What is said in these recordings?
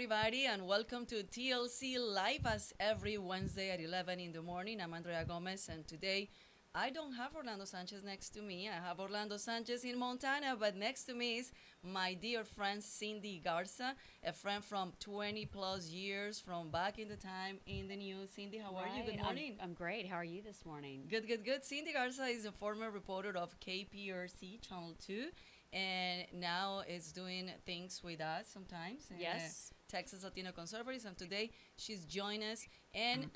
everybody, and welcome to TLC Live as every Wednesday at 11 in the morning. I'm Andrea Gomez, and today I don't have Orlando Sanchez next to me. I have Orlando Sanchez in Montana, but next to me is my dear friend Cindy Garza, a friend from 20 plus years from back in the time in the news. Cindy, how are you? Good Right. morning. I'm great. How are you this morning? Good, good, good. Cindy Garza is a former reporter of KPRC Channel 2 and now is doing things with us sometimes in Yes. Texas Latino Conservatives. And today she's joined us, and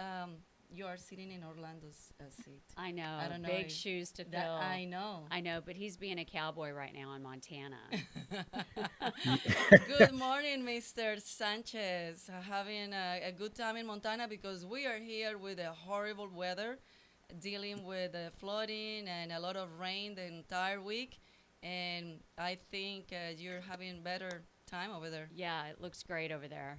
you are sitting in Orlando's seat. I I know. don't know Big if shoes to that fill. I know. I know, but he's being a cowboy right now in Montana. Good morning, Mr. Sanchez. Having a good time in Montana because we are here with a horrible weather, dealing with flooding and a lot of rain the entire week. And I think you're having better time over there. Yeah, it looks great over there.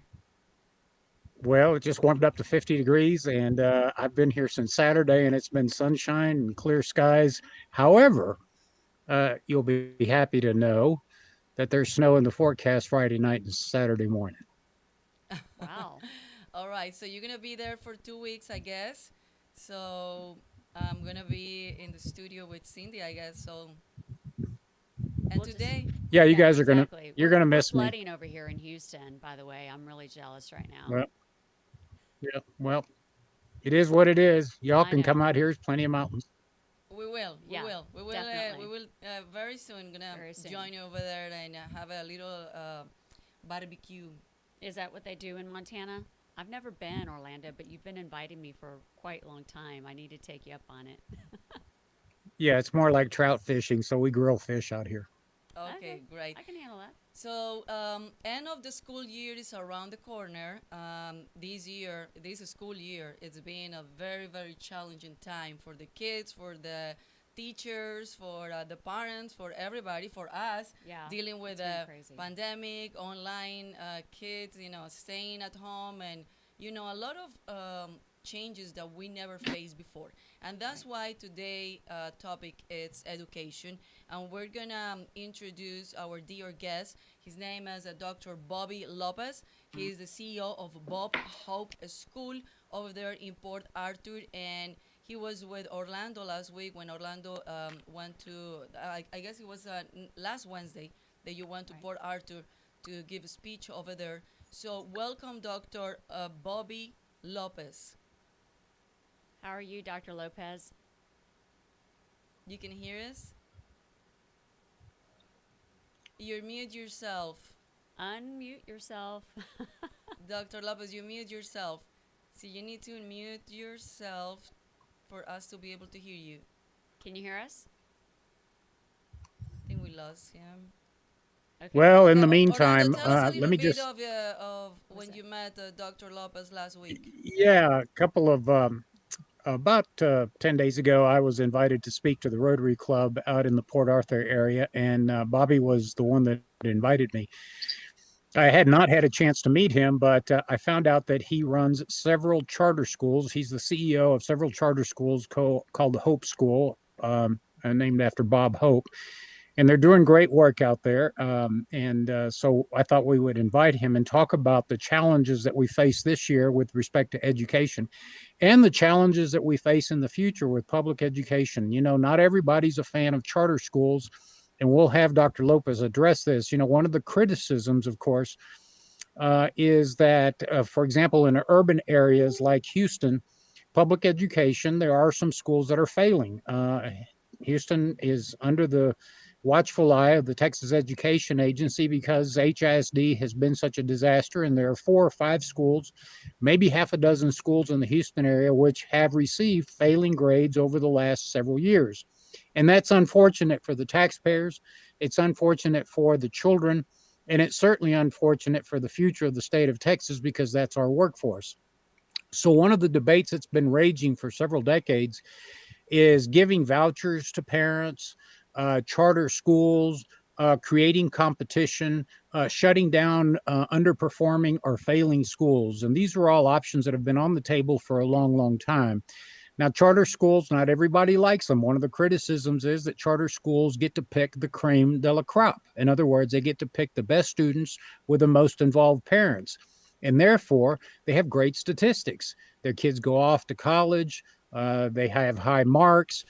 Well, it just warmed up to 50 degrees, and I've been here since Saturday, and it's been sunshine and clear skies. However, you'll be happy to know that there's snow in the forecast Friday night and Saturday morning. Wow. All right, so you're gonna be there for 2 weeks, I guess. So I'm gonna be in the studio with Cindy, I guess. So and We'll just today, Yeah, you Yeah, guys are gonna exactly. you're We're gonna we're miss me. flooding over here in Houston, by the way. I'm really jealous right now. Well, yeah, well, it is what it is. Y'all I can come know. out here. There's plenty of mountains. Yeah, we definitely. will very soon gonna Very soon. join you over there and have a little barbecue. Is that what they do in Montana? I've never been Orlando, but you've been inviting me for quite a long time. I need to take you up on it. Yeah, it's more like trout fishing, so we grill fish out here. Okay. Okay, great. I can handle that. So, end of the school year is around the corner. This school year, it's been a very, very challenging time for the kids, for the teachers, for the parents, for everybody, for us, Yeah, dealing with it's been a crazy. pandemic, online kids, staying at home, and a lot of changes that we never faced before. And that's Right. why today topic is education, and we're gonna introduce our dear guest. His name is Dr. Bobby Lopez. He is the CEO of Bob Hope School over there in Port Arthur, and he was with Orlando last week when Orlando went to. I guess it was last Wednesday that you went to Right. Port Arthur to give a speech over there. So welcome, Dr. Bobby Lopez. How are you, Dr. Lopez? You can hear us. You mute yourself. Unmute yourself. Dr. Lopez, you mute yourself. So you need to mute yourself for us to be able to hear you. Can you hear us? I think we lost him. Okay. Well, in Okay, the Orlando, meantime, tell us a let little me bit just of What is when that? you met Dr. Lopez last week. yeah, a couple of about 10 days ago, I was invited to speak to the Rotary Club out in the Port Arthur area, and Bobby was the one that invited me. I had not had a chance to meet him, but I found out that he runs several charter schools. He's the CEO of several charter schools called the Hope School, named after Bob Hope, and they're doing great work out there. And so I thought we would invite him and talk about the challenges that we face this year with respect to education and the challenges that we face in the future with public education. Not everybody's a fan of charter schools, and we'll have Dr. Lopez address this. One of the criticisms, of course, is that, for example, in urban areas like Houston, public education, there are some schools that are failing. Houston is under the watchful eye of the Texas Education Agency because HISD has been such a disaster, and there are 4 or 5 schools, maybe half a dozen schools in the Houston area, which have received failing grades over the last several years. And that's unfortunate for the taxpayers. It's unfortunate for the children. And it's certainly unfortunate for the future of the state of Texas because that's our workforce. So, one of the debates that's been raging for several decades is giving vouchers to parents, charter schools, creating competition, shutting down underperforming or failing schools. And these are all options that have been on the table for a long, long time. Now, charter schools, not everybody likes them. One of the criticisms is that charter schools get to pick the cream de la crop. In other words, they get to pick the best students with the most involved parents. and therefore they have great statistics. Their kids go off to college, they have high marks,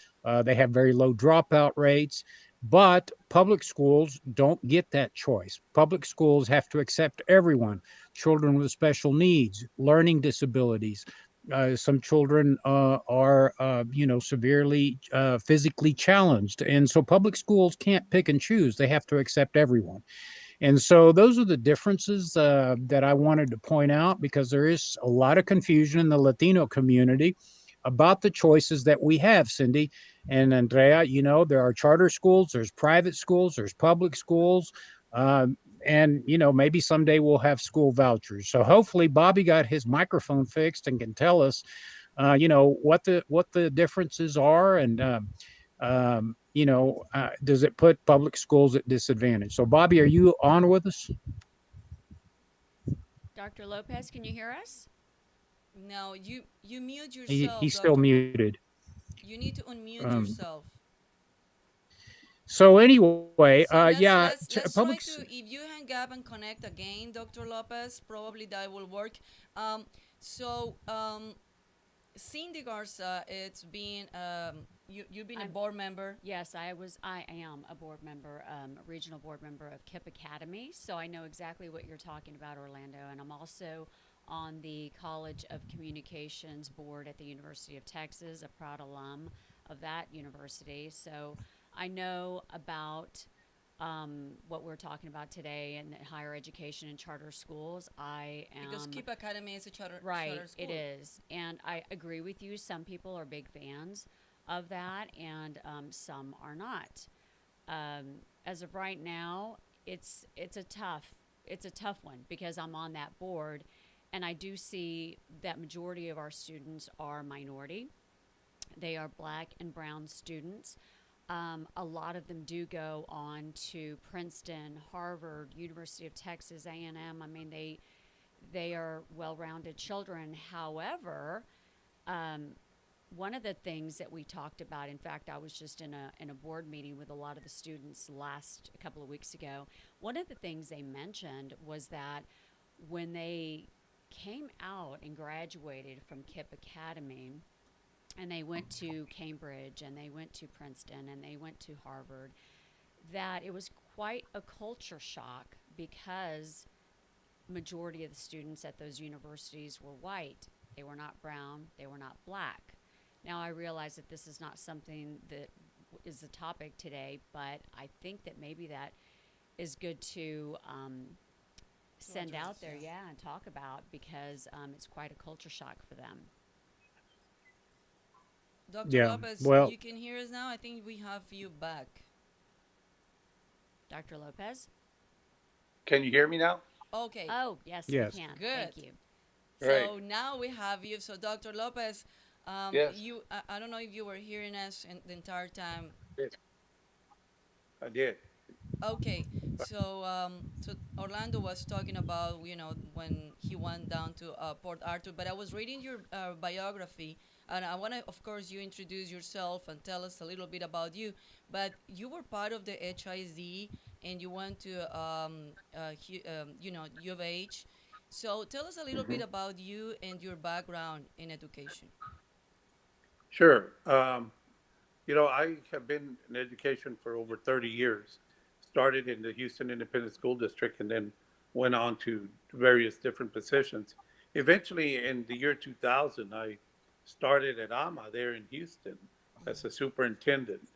they have very low dropout rates. But public schools don't get that choice. Public schools have to accept everyone: children with special needs, learning disabilities. Some children are, severely physically challenged. And so public schools can't pick and choose. They have to accept everyone. And so those are the differences that I wanted to point out, because there is a lot of confusion in the Latino community about the choices that we have, Cindy and Andrea. There are charter schools, there's private schools, there's public schools. And maybe someday we'll have school vouchers. So hopefully Bobby got his microphone fixed and can tell us what the differences are. And does it put public schools at disadvantage? So, Bobby, are you on with us? Dr. Lopez, can you hear us? No, you mute yourself, He's still Doctor. muted. You need to unmute Um, yourself. so anyway, So yeah, let's public. try to, if you hang up and connect again, Dr. Lopez, probably that will work. Um, so Cindy Garza, it's been you've been a I'm board member. Yes, I am a board member, a regional board member of KIP Academy, so I know exactly what you're talking about, Orlando. And I'm also on the College of Communications board at the University of Texas, a proud alum of that university. So I know about what we're talking about today in higher education and charter schools. I Because am Keep Academy is a charter Right, it school. is. And I agree with you. Some people are big fans of that, and some are not. As of right now, it's a tough one because I'm on that board, and I do see that majority of our students are minority. They are black and brown students. A lot of them do go on to Princeton, Harvard, University of Texas, A&M. I mean, they are well-rounded children. However, um, one of the things that we talked about, in fact, I was just in a board meeting with a lot of the students last a couple of weeks ago. One of the things they mentioned was that when they came out and graduated from KIP Academy, and they went to Cambridge and they went to Princeton and they went to Harvard, that it was quite a culture shock because majority of the students at those universities were white. They were not brown, they were not black. Now I realize that this is not something that is the topic today, but I think that maybe that is good to To send out address, there, yeah. yeah, and talk about because it's quite a culture shock for them. Dr. Yeah. Lopez, Well, you can hear us now. I think we have you back. Dr. Lopez? Can you hear me now? Okay, Oh, yes, we yes. can. good. Thank you. Right. So now we have you. So Dr. Lopez, Yes, I don't know if you were hearing us the entire time. yes, I did. Okay, so Orlando was talking about when he went down to Port Arthur, but I was reading your biography, and I want to, of course, you introduce yourself and tell us a little bit about you. But you were part of the HIZ, and you went to U of H. So tell us a little bit Hmm. about you and your background in education. Sure. I have been in education for over 30 years. Started in the Houston Independent School District and then went on to various different positions. Eventually, in the year 2000, I started at AMA there in Houston as a superintendent.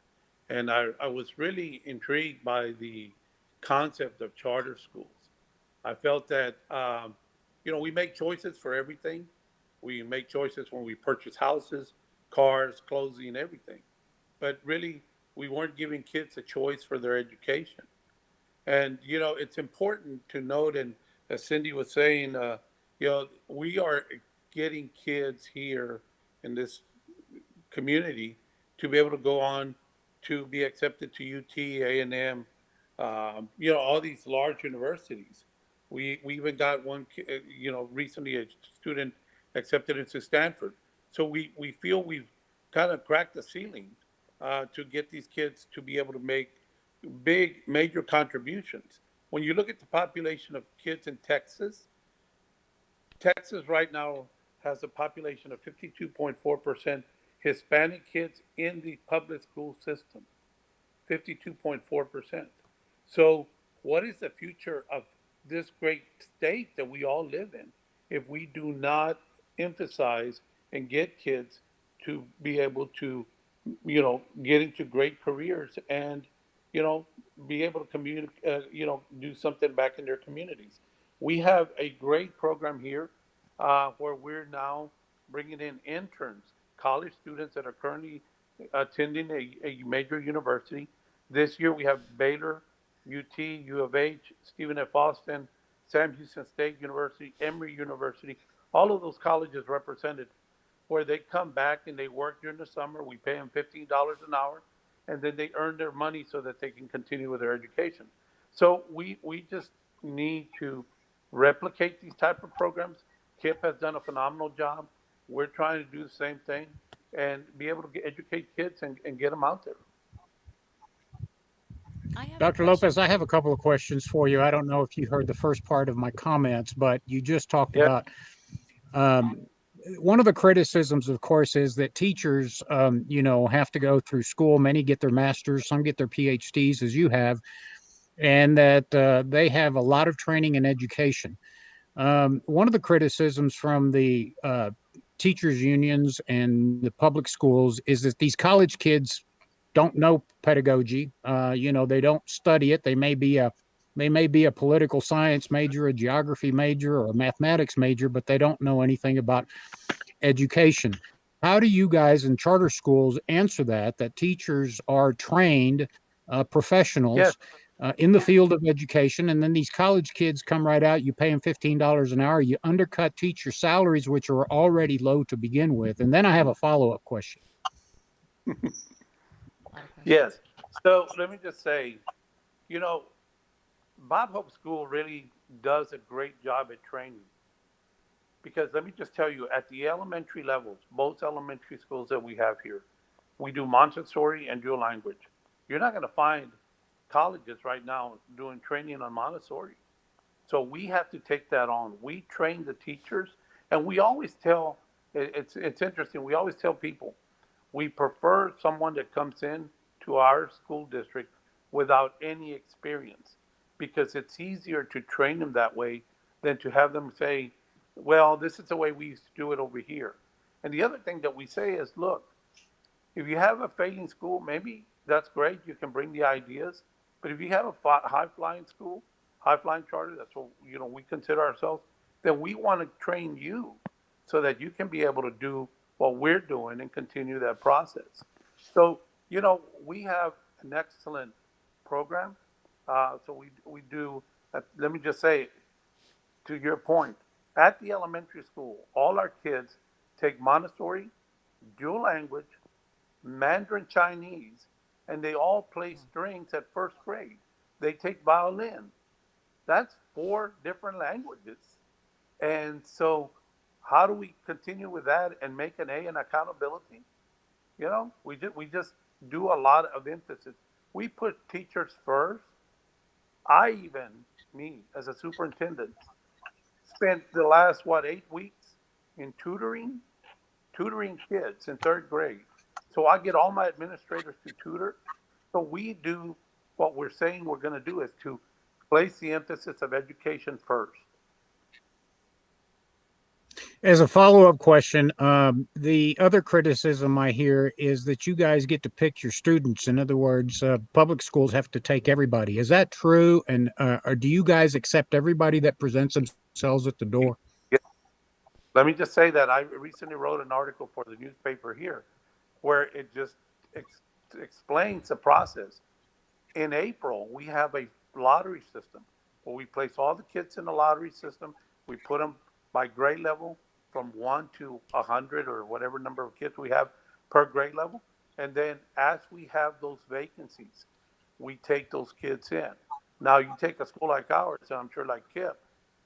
And I was really intrigued by the concept of charter schools. I felt that, we make choices for everything. We make choices when we purchase houses, cars, clothing, everything. But really, we weren't giving kids a choice for their education. And, it's important to note, and as Cindy was saying, we are getting kids here in this community to be able to go on to be accepted to UT, A&M, all these large universities. We even got one, recently a student accepted into Stanford. So we feel we've kind of cracked the ceiling to get these kids to be able to make big major contributions. When you look at the population of kids in Texas, Texas right now has a population of 52.4% Hispanic kids in the public school system. 52.4%. So, what is the future of this great state that we all live in if we do not emphasize and get kids to be able to, get into great careers and, you know, be able to communicate, do something back in their communities? We have a great program here where we're now bringing in interns, college students that are currently attending a major university. This year we have Baylor, UT, U of H, Stephen F. Austin, Sam Houston State University, Emory University, all of those colleges represented, where they come back and they work during the summer. We pay them $15 an hour, and then they earn their money so that they can continue with their education. So we just need to replicate these type of programs. KIP has done a phenomenal job. We're trying to do the same thing and be able to educate kids and get them out there. I have a Dr. question Lopez, I for have you. a couple of questions for you. I don't know if you heard the first part of my comments, but you just talked Yeah. about um, one of the criticisms, of course, is that teachers, have to go through school. Many get their masters, some get their PhDs, as you have, and that they have a lot of training and education. One of the criticisms from the teachers' unions and the public schools is that these college kids don't know pedagogy. They don't study it. They may be a political science major, a geography major, or a mathematics major, but they don't know anything about education. How do you guys in charter schools answer that? That teachers are trained Yes. professionals in the field of education, and then these college kids come right out. You pay them $15 an hour. You undercut teacher salaries, which are already low to begin with. And then I have a follow-up question. A lot of Yes. questions. So let me just say, you know, Bob Hope School really does a great job at training. Because let me just tell you, at the elementary levels, both elementary schools that we have here, we do Montessori and dual language. You're not going to find colleges right now doing training on Montessori. So we have to take that on. We train the teachers, and we always tell. It's interesting. We always tell people we prefer someone that comes in to our school district without any experience because it's easier to train them that way than to have them say, "Well, this is the way we used to do it over here." And the other thing that we say is, "Look, if you have a failing school, maybe that's great. You can bring the ideas. But if you have a high flying school, high flying charter, that's what we consider ourselves. Then we want to train you so that you can be able to do what we're doing and continue that process. So we have an excellent program. So we do. Let me just say, to your point, at the elementary school, all our kids take Montessori, dual language, Mandarin Chinese, and they all play strings at first grade. They take violin. That's four different languages. And so, how do we continue with that and make an A in accountability? We just do a lot of emphasis. We put teachers first. I even, me as a superintendent, spent the last 8 weeks in tutoring kids in third grade. So I get all my administrators to tutor. So we do what we're saying we're going to do is to place the emphasis of education first. As a follow-up question, the other criticism I hear is that you guys get to pick your students. In other words, public schools have to take everybody. Is that true? And or do you guys accept everybody that presents themselves at the door? Yeah. Let me just say that I recently wrote an article for the newspaper here where it just ex- explains the process. In April, we have a lottery system where we place all the kids in the lottery system. We put them by grade level from 1 to 100 or whatever number of kids we have per grade level. And then as we have those vacancies, we take those kids in. Now, you take a school like ours, and I'm sure like KIP,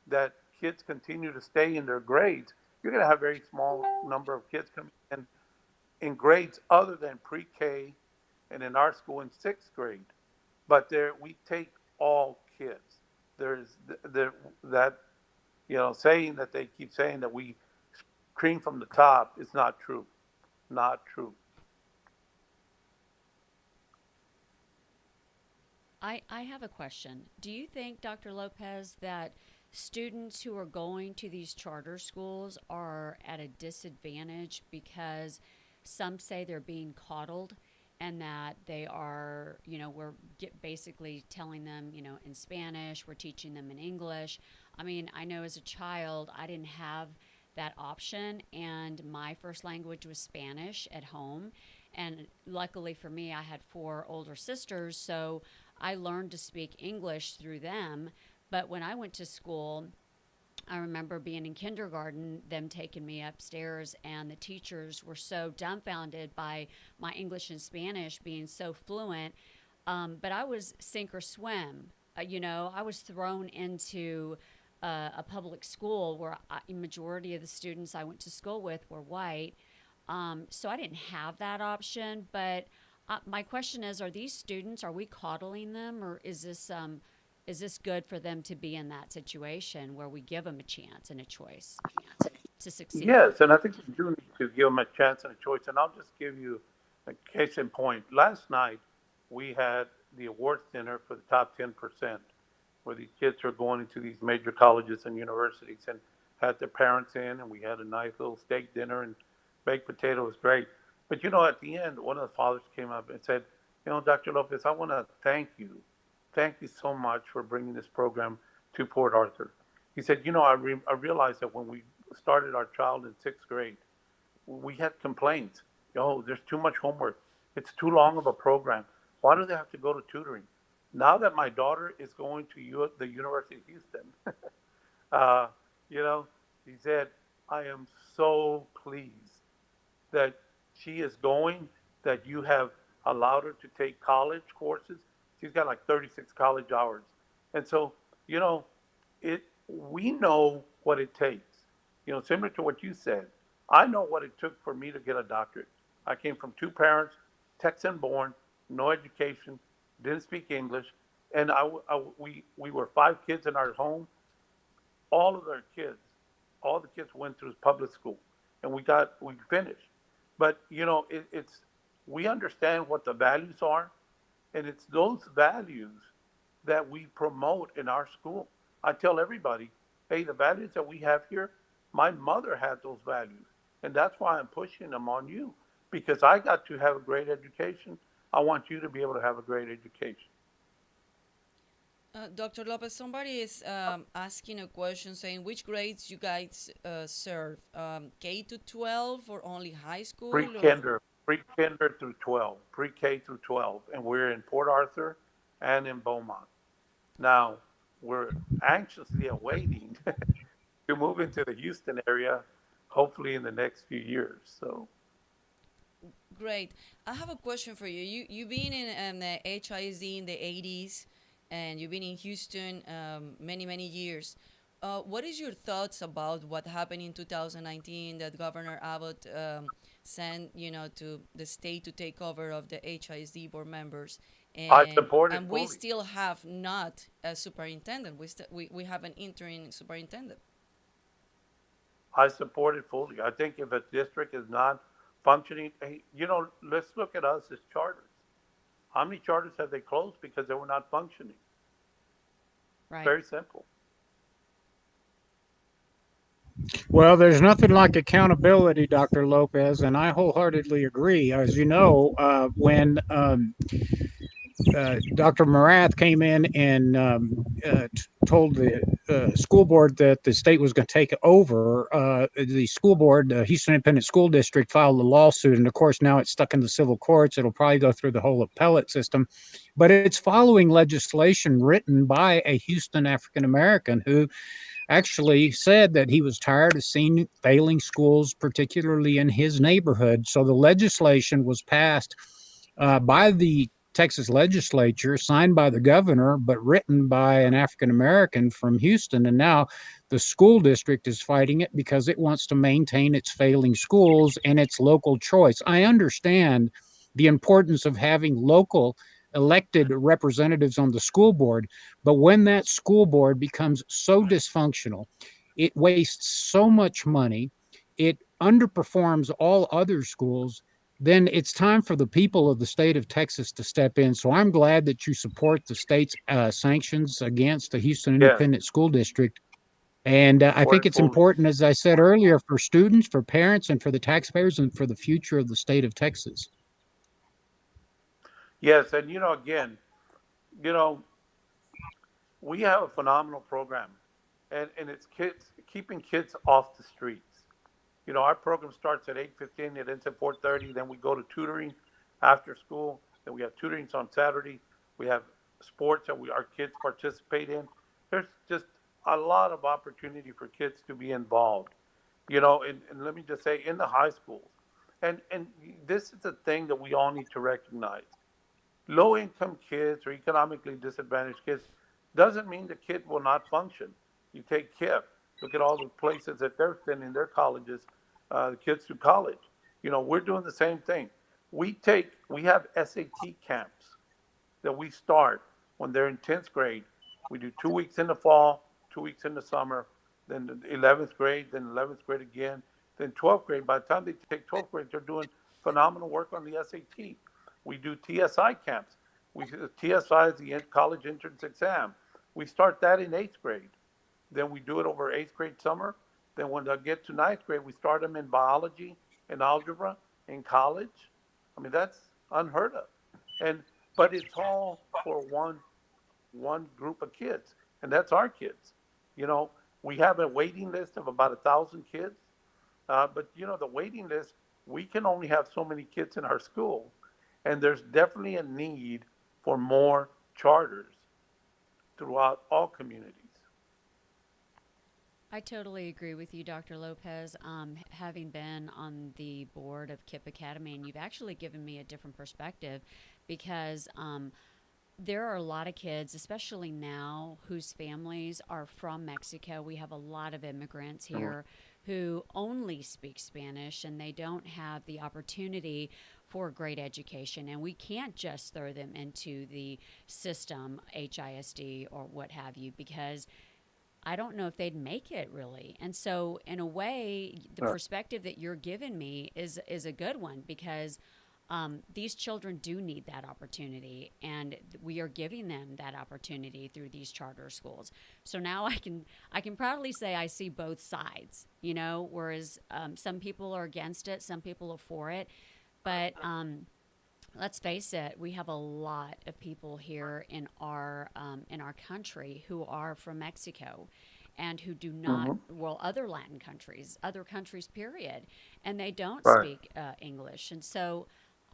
that kids continue to stay in their grades, you're going to have a very small number of kids coming in grades other than pre-K and in our school in sixth grade. But there we take all kids. There's there that saying that they keep saying that we cream from the top is not true. Not true. I have a question. Do you think, Dr. Lopez, that students who are going to these charter schools are at a disadvantage because some say they're being coddled and that they are, we're basically telling them, in Spanish, we're teaching them in English. I mean, I know as a child, I didn't have that option, and my first language was Spanish at home. And luckily for me, I had four older sisters, so I learned to speak English through them. But when I went to school, I remember being in kindergarten, them taking me upstairs, and the teachers were so dumbfounded by my English and Spanish being so fluent. But I was sink or swim. I was thrown into a public school where a majority of the students I went to school with were white. So I didn't have that option. But my question is: are these students? Are we coddling them, or is this good for them to be in that situation where we give them a chance and a choice to succeed? Yes, and I think we do need to give them a chance and a choice. And I'll just give you a case in point. Last night, we had the awards dinner for the top 10%, where these kids are going into these major colleges and universities, and had their parents in, and we had a nice little steak dinner, and baked potato was great. But at the end, one of the fathers came up and said, Dr. Lopez, I want to thank you. Thank you so much for bringing this program to Port Arthur. He said, I realized that when we started our child in sixth grade, we had complaints. There's too much homework. It's too long of a program. Why do they have to go to tutoring? Now that my daughter is going to the University of Houston, uh, you know, he said, I am so pleased that she is going, that you have allowed her to take college courses. She's got like 36 college hours. And so, you know, we know what it takes. Similar to what you said, I know what it took for me to get a doctorate. I came from two parents, Texan born, no education, didn't speak English, and we were five kids in our home. All of our kids, all the kids went through public school, and we finished. But it's we understand what the values are, and it's those values that we promote in our school. I tell everybody, hey, the values that we have here, my mother had those values, and that's why I'm pushing them on you, because I got to have a great education. I want you to be able to have a great education. Dr. Lopez, somebody is asking a question saying which grades you guys serve, K to 12 or only high school? Or Pre-kinder through 12, pre-K through 12, and we're in Port Arthur and in Beaumont. Now, we're anxiously awaiting to move into the Houston area, hopefully in the next few years. So, great. I have a question for you. You've been in the HISD in the 80s, and you've been in Houston many years. What is your thoughts about what happened in 2019 that Governor Abbott sent, to the state to take over of the HISD board members, I and support it and we fully. still have not a superintendent. We have an interim superintendent. I support it fully. I think if a district is not functioning, hey, let's look at us as charters. How many charters have they closed because they were not functioning? Right. Very simple. Well, there's nothing like accountability, Dr. Lopez, and I wholeheartedly agree. As you know, when Dr. Morath came in and told the school board that the state was going to take over, the school board, the Houston Independent School District, filed a lawsuit. And of course, now it's stuck in the civil courts. It'll probably go through the whole appellate system. But it's following legislation written by a Houston African American who actually said that he was tired of seeing failing schools, particularly in his neighborhood. So the legislation was passed by the Texas legislature, signed by the governor, but written by an African American from Houston. And now the school district is fighting it because it wants to maintain its failing schools and its local choice. I understand the importance of having local elected representatives on the school board, but when that school board becomes so dysfunctional, it wastes so much money, it underperforms all other schools, then it's time for the people of the state of Texas to step in. So I'm glad that you support the state's sanctions against the Houston Yes, Independent School District. And I support think it it's fully. important, as I said earlier, for students, for parents, and for the taxpayers, and for the future of the state of Texas. Yes, and again, you know, we have a phenomenal program, and it's kids keeping kids off the streets. Our program starts at 8:15. It ends at 4:30. Then we go to tutoring after school. Then we have tutorings on Saturday. We have sports that our kids participate in. There's just a lot of opportunity for kids to be involved. And let me just say, in the high schools, and this is a thing that we all need to recognize. Low income kids or economically disadvantaged kids doesn't mean the kid will not function. You take KIP, look at all the places that they're sending their colleges, the kids to college. We're doing the same thing. We have SAT camps that we start when they're in 10th grade. We do 2 weeks in the fall, 2 weeks in the summer, then the 11th grade, then 11th grade again, then 12th grade. By the time they take 12th grade, they're doing phenomenal work on the SAT. We do TSI camps. TSI is the college entrance exam. We start that in 8th grade. Then we do it over 8th grade summer. Then when they get to 9th grade, we start them in biology and algebra in college. I mean, that's unheard of. And but it's all for one group of kids, and that's our kids. You know, we have a waiting list of about 1,000 kids, but the waiting list, we can only have so many kids in our school, and there's definitely a need for more charters throughout all communities. I totally agree with you, Dr. Lopez. Having been on the board of KIP Academy, and you've actually given me a different perspective because there are a lot of kids, especially now, whose families are from Mexico. We have a lot of immigrants here who only speak Spanish and they don't have the opportunity for a great education. And we can't just throw them into the system, HISD or what have you, because I don't know if they'd make it really. And so, in a way, the perspective that you're giving me is a good one because these children do need that opportunity, and we are giving them that opportunity through these charter schools. So now I can proudly say I see both sides. Whereas some people are against it, some people are for it, but let's face it, we have a lot of people here in our country who are from Mexico and who do not, well, other countries, period, and they don't Right. speak English. And so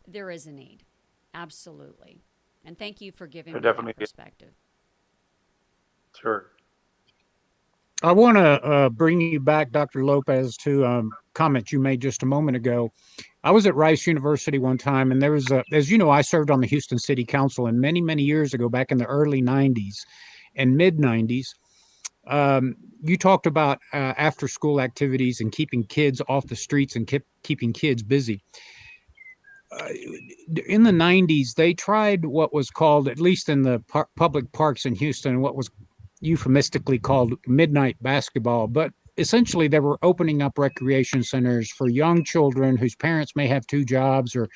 there is a need. Absolutely. And thank you for giving There me that definitely is. perspective. Sure. I want to bring you back, Dr. Lopez, to comment you made just a moment ago. I was at Rice University one time, and there was as you know, I served on the Houston City Council, and many, many years ago, back in the early 90s and mid 90s, you talked about after school activities and keeping kids off the streets and keeping kids busy. Uh, in the 90s, they tried what was called, at least in the public parks in Houston, what was euphemistically called midnight basketball. But essentially, they were opening up recreation centers for young children whose parents may have two jobs or,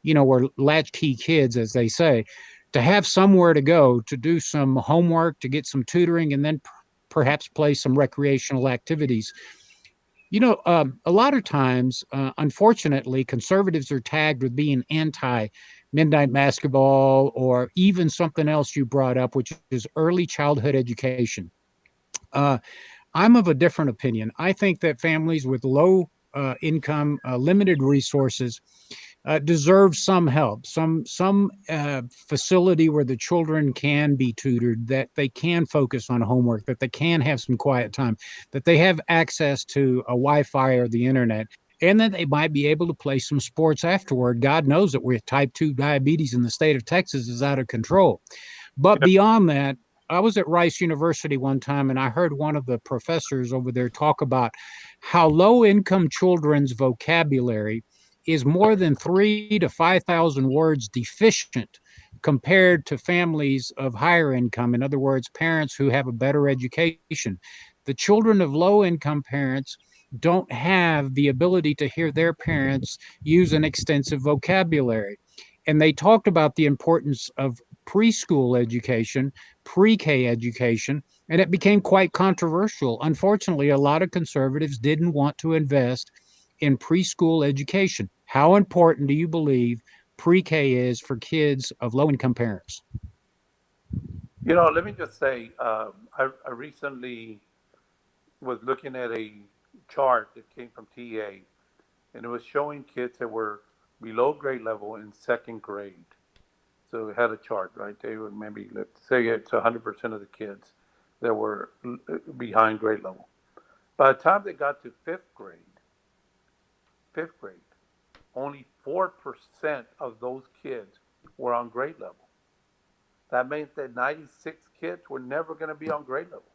were latchkey kids, as they say, to have somewhere to go to do some homework, to get some tutoring, and then perhaps play some recreational activities. A lot of times, unfortunately, conservatives are tagged with being anti midnight basketball or even something else you brought up, which is early childhood education. Uh, I'm of a different opinion. I think that families with low income, limited resources, deserve some help, some facility where the children can be tutored, that they can focus on homework, that they can have some quiet time, that they have access to a Wi-Fi or the internet, and that they might be able to play some sports afterward. God knows that with type 2 diabetes in the state of Texas is out of control. But Yeah. beyond that, I was at Rice University one time and I heard one of the professors over there talk about how low income children's vocabulary is more than 3 to 5,000 words deficient compared to families of higher income. In other words, parents who have a better education. The children of low income parents don't have the ability to hear their parents use an extensive vocabulary. And they talked about the importance of preschool education, pre K education, and it became quite controversial. Unfortunately, a lot of conservatives didn't want to invest in preschool education. How important do you believe pre K is for kids of low income parents? Let me just say, I recently was looking at a chart that came from TA, and it was showing kids that were below grade level in second grade. So it had a chart, right? They were maybe, let's say it's 100% of the kids that were behind grade level. By the time they got to fifth grade, only 4% of those kids were on grade level. That means that 96 kids were never going to be on grade level,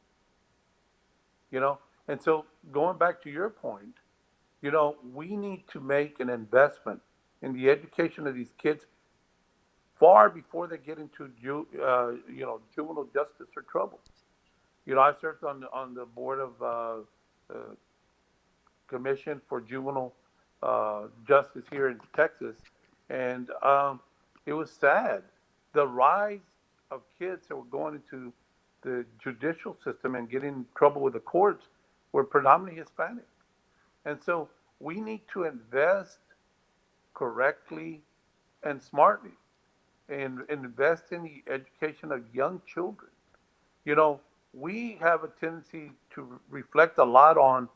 you know? And so going back to your point, we need to make an investment in the education of these kids far before they get into juvenile justice or trouble. I served on the board of commission for juvenile justice here in Texas, and it was sad. The rise of kids that were going into the judicial system and getting in trouble with the courts were predominantly Hispanic. And so we need to invest correctly and smartly and invest in the education of young children. You know, we have a tendency to reflect a lot on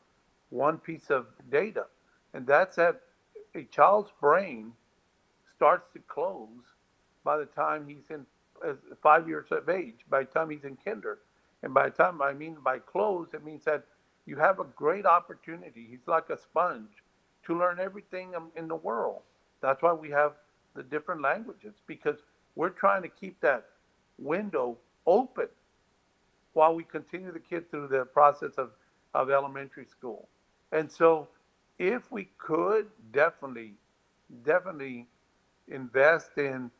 one piece of data, and that's that a child's brain starts to close by the time he's in 5 years of age, by the time he's in kinder. And by the time, I mean by close, it means that you have a great opportunity. He's like a sponge to learn everything in the world. That's why we have the different languages, because we're trying to keep that window open while we continue the kid through the process of elementary school. And so if we could definitely invest in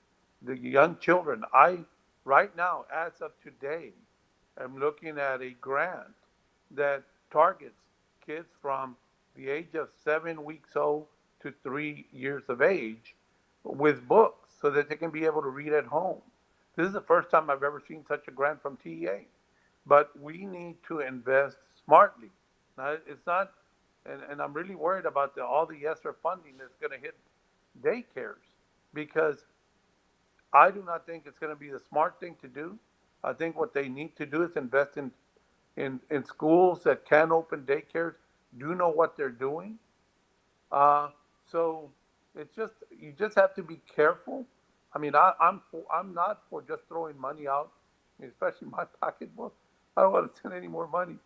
the young children. Right now, as of today, I'm looking at a grant that targets kids from the age of 7 weeks old to 3 years of age with books so that they can be able to read at home. This is the first time I've ever seen such a grant from TEA. But we need to invest smartly. Now, it's not, and I'm really worried about all the ESSER funding that's going to hit daycares, because I do not think it's going to be the smart thing to do. I think what they need to do is invest in schools that can open daycares, do know what they're doing. So it's just, you just have to be careful. I mean, I'm not for just throwing money out, especially my pocketbook. I don't want to send any more money.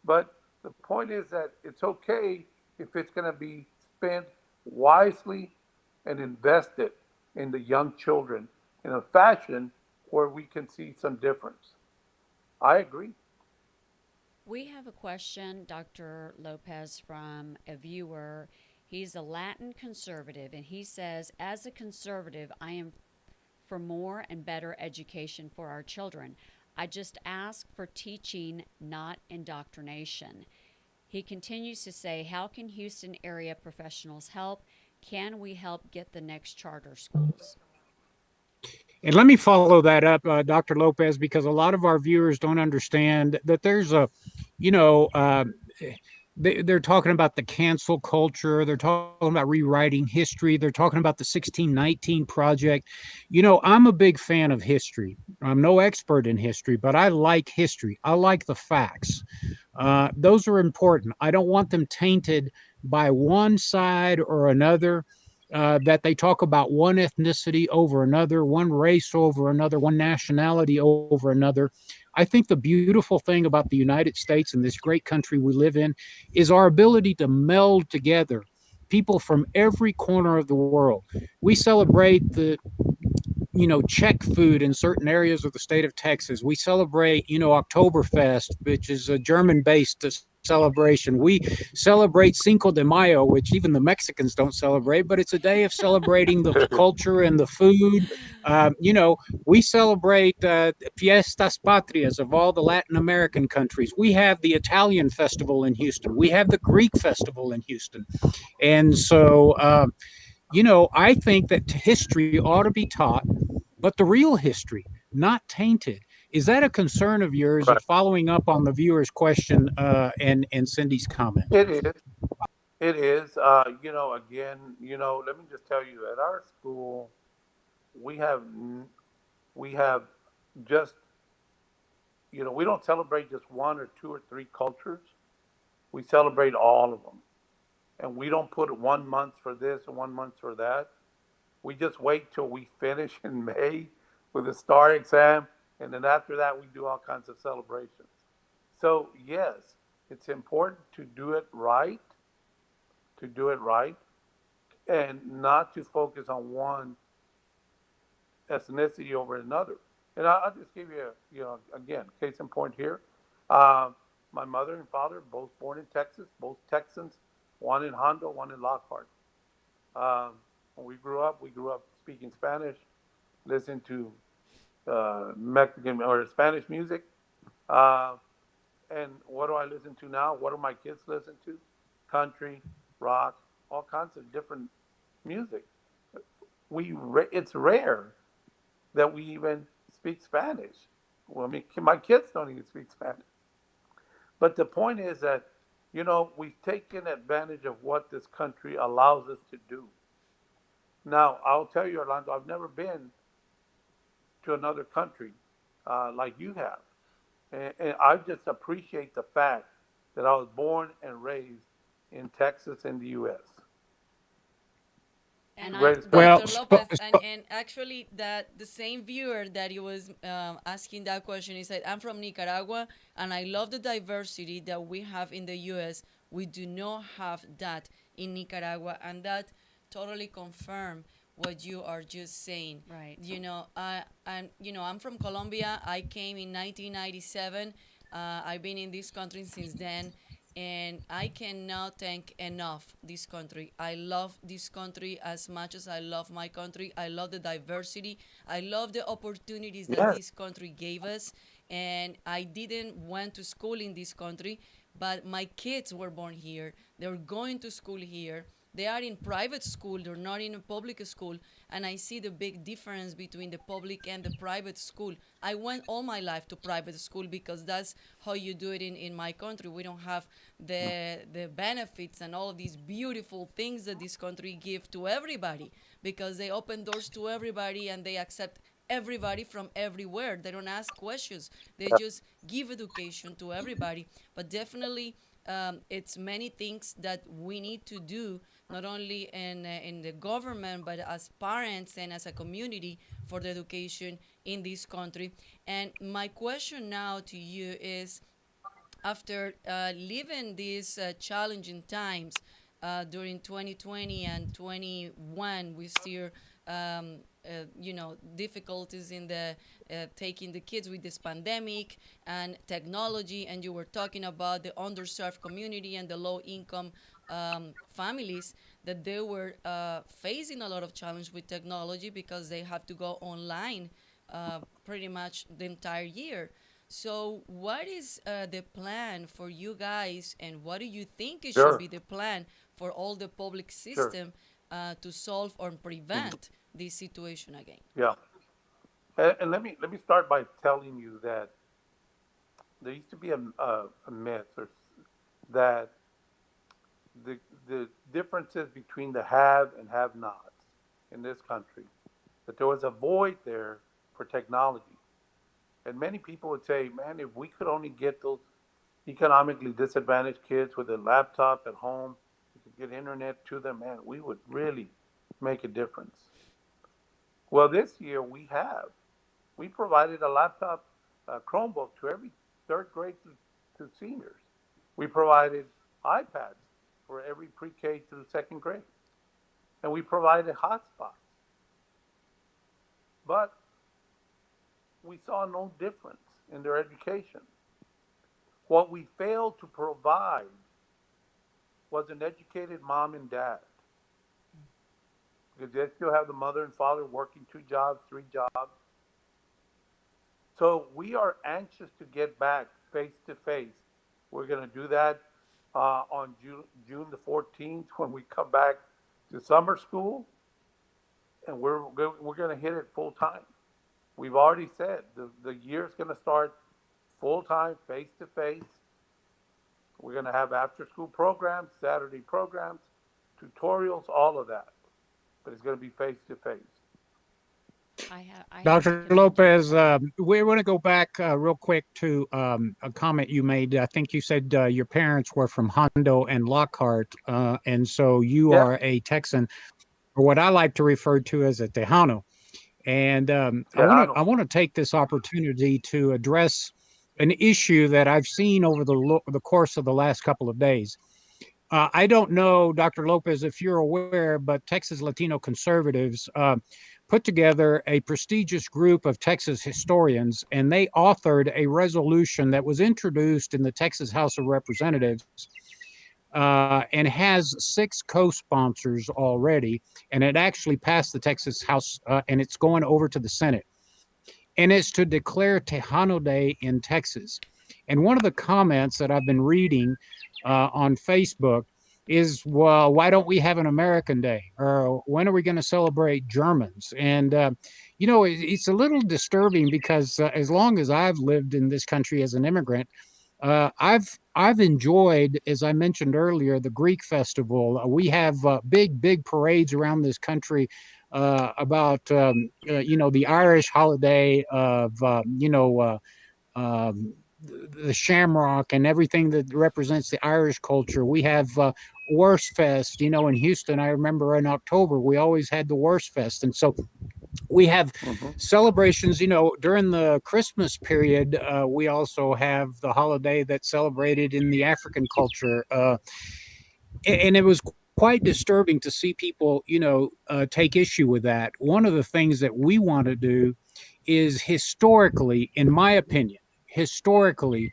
But the point is that it's okay if it's going to be spent wisely and invested in the young children in a fashion where we can see some difference. I agree. We have a question, Dr. Lopez, from a viewer. He's a Latin conservative, and he says, as a conservative, I am for more and better education for our children. I just ask for teaching, not indoctrination. He continues to say, how can Houston area professionals help? Can we help get the next charter schools? And let me follow that up, Dr. Lopez, because a lot of our viewers don't understand that there's a, you know, they're talking about the cancel culture. They're talking about rewriting history. They're talking about the 1619 Project. I'm a big fan of history. I'm no expert in history, but I like history. I like the facts. Those are important. I don't want them tainted by one side or another. That they talk about one ethnicity over another, one race over another, one nationality over another. I think the beautiful thing about the United States and this great country we live in is our ability to meld together people from every corner of the world. We celebrate the Czech food in certain areas of the state of Texas. We celebrate, Oktoberfest, which is a German-based celebration. We celebrate Cinco de Mayo, which even the Mexicans don't celebrate, but it's a day of celebrating the culture and the food. You know, we celebrate Fiestas Patrias of all the Latin American countries. We have the Italian festival in Houston. We have the Greek festival in Houston. And so, you know, I think that history ought to be taught, but the real history, not tainted. Is that a concern of yours? Right. Following up on the viewer's question and Cindy's comment. It is. It is. Again, let me just tell you, at our school, we have we have just, we don't celebrate just one or two or three cultures. We celebrate all of them, and we don't put 1 month for this and 1 month for that. We just wait till we finish in May with a STAR exam, and then after that, we do all kinds of celebrations. So yes, it's important to do it right, and not to focus on one ethnicity over another. And I'll just give you, again, case in point here. Uh, my mother and father, both born in Texas, both Texans, one in Hondo, one in Lockhart. When we grew up speaking Spanish, listening to Mexican or Spanish music. Uh, and what do I listen to now? What do my kids listen to? Country, rock, all kinds of different music. It's rare that we even speak Spanish. Well, I mean, my kids don't even speak Spanish. But the point is that, we've taken advantage of what this country allows us to do. Now, I'll tell you, Orlando, I've never been to another country like you have. And I just appreciate the fact that I was born and raised in Texas in the U.S. And Greatest country. Well, Dr. Lopez, and actually, that the same viewer that he was asking that question, he said, "I'm from Nicaragua, and I love the diversity that we have in the U.S. We do not have that in Nicaragua, and that totally confirm what you are just saying. Right. I'm from Colombia. I came in 1997. I've been in this country since then, and I cannot thank enough this country. I love this country as much as I love my country. I love the diversity. I love the opportunities that Yes. this country gave us. And I didn't went to school in this country, but my kids were born here. They're going to school here. They are in private school. They're not in a public school. And I see the big difference between the public and the private school. I went all my life to private school because that's how you do it in my country. We don't have the benefits and all of these beautiful things that this country give to everybody, because they open doors to everybody and they accept everybody from everywhere. They don't ask questions. They just give education to everybody. But definitely, it's many things that we need to do, not only in the government, but as parents and as a community, for the education in this country. And my question now to you is, after living these challenging times during 2020 and 21, we still difficulties in the taking the kids with this pandemic and technology, and you were talking about the underserved community and the low income families, that they were facing a lot of challenge with technology because they have to go online pretty much the entire year. So, what is the plan for you guys, and what do you think it should Sure. be the plan for all the public Sure. system to solve or prevent this situation again? Yeah. And let me start by telling you that there used to be a myth that the the differences between the have and have nots in this country, that there was a void there for technology. And many people would say, man, if we could only get those economically disadvantaged kids with a laptop at home, we could get internet to them, man, we would really make a difference. Well, this year we have. We provided a laptop, Chromebook to every third grade to seniors. We provided iPads for every pre-K through second grade. And we provided hotspots. But we saw no difference in their education. What we failed to provide was an educated mom and dad, because they still have the mother and father working 2 jobs, 3 jobs. So we are anxious to get back face to face. We're going to do that on June the 14th when we come back to summer school, and we're going to hit it full time. We've already said the year's going to start full time, face to face. We're going to have after school programs, Saturday programs, tutorials, all of that. But it's going to be face to face. I have to Dr. commend you for Lopez, that. we want to go back real quick to a comment you made. I think you said your parents were from Hondo and Lockhart, and so you Yeah, are a Texan, or what I like to refer to as a Tejano. And I Tejano. want to take this opportunity to address an issue that I've seen over the course of the last couple of days. I don't know, Dr. Lopez, if you're aware, but Texas Latino conservatives put together a prestigious group of Texas historians, and they authored a resolution that was introduced in the Texas House of Representatives and has 6 co-sponsors already. And it actually passed the Texas House, and it's going over to the Senate. And it's to declare Tejano Day in Texas. And one of the comments that I've been reading on Facebook is, well, why don't we have an American Day? Or when are we going to celebrate Germans? And, it's a little disturbing because as long as I've lived in this country as an immigrant, I've enjoyed, as I mentioned earlier, the Greek festival. We have big parades around this country about the Irish holiday of the Shamrock and everything that represents the Irish culture. We have Worst Fest, in Houston. I remember in October we always had the Worst Fest, and so we have Mm-hmm. celebrations. During the Christmas period, we also have the holiday that's celebrated in the African culture, and it was quite disturbing to see people, take issue with that. One of the things that we want to do is historically, in my opinion, historically,